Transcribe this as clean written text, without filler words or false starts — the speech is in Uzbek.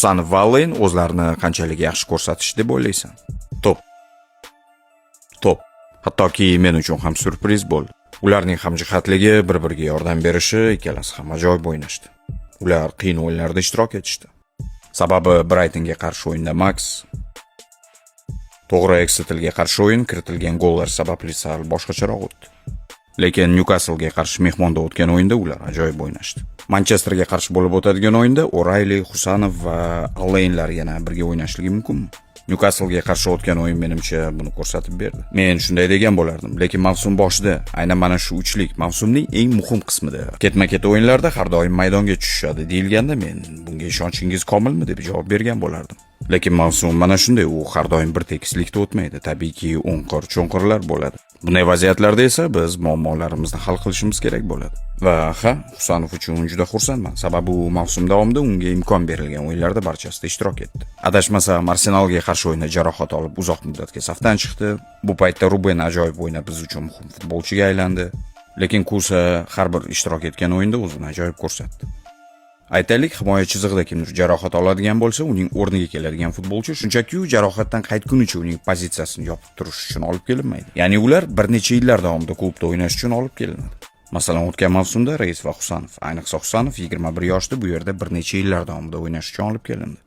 Husanov va Allayn o'zlarini qanchalik yaxshi ko'rsatish deb o'ylaysan? Top. Hattoki men uchun ham surpriz bo'ldi. Ularning hamjihatligi, bir-biriga yordam berishi, ikkalasi ham ajoyib o'ynashdi. Ular qiyin o'yinlarda ishtirok etishdi. Sababi Brightonga qarshi o'yinda Max to'g'ri Exeterga qarshi o'yin kiritilgan gollar sababli sal boshqacharoq o'tdi. Lekin Newcastle'ga qarshi mehmonda o'tgan o'yinda ular ajoyib o'ynashdi. Manchesterga qarshi bo'lib o'tadigan o'yinda O'Reilly, Husanov va Allaynlar yana birga o'ynashligi mumkinmi? Newcastle'ga qarshi o'tgan o'yin menimcha buni ko'rsatib berdi. Men shunday degan bo'lardim, lekin mavsum boshida, aynan mana shu uchlik mavsumning eng muhim qismida ketma-ket o'yinlarda har doim maydonga tushishadi deyilganda men bunga ishonchingiz komilmi deb javob bergan bo'lardim. Lekin mavsum mana shunday, u har doim bir tekislikda o'tmaydi. Tabiiyki, o'nqir-cho'nqirlar bo'ladi. Bunday vaziyatlarda esa biz muammolarimizni hal qilishimiz kerak bo'ladi. Va Husanov uchun juda xursandman, sababi u mavsum davomida unga imkon berilgan o'yinlarda barchasida ishtirok etdi. Adashmasam, Arsenalga qarshi o'yinda jarohat olib uzoq muddatga safdan chiqdi. Bu paytda Ruben ajoyib o'ynab biz uchun muhim futbolchiga aylandi. Lekin Kusa har bir ishtirok etgan o'yinda o'zini ajoyib ko'rsatdi. Aytaylik, himoya chizig'ida kimdir jarohat oladigan bo'lsa, uning o'rniga keladigan futbolchi shunchaki u jarohatdan qaytgunicha uning pozitsiyasini yopib turish uchun olib kelinmaydi. Ya'ni ular bir necha yillar davomida klubda o'ynash uchun olib kelinadi. Masalan, o'tgan mavsumda Reis va Husanov, ayniqsa Husanov 21 yoshda bu yerda bir necha yillar davomida o'ynash uchun olib kelindi.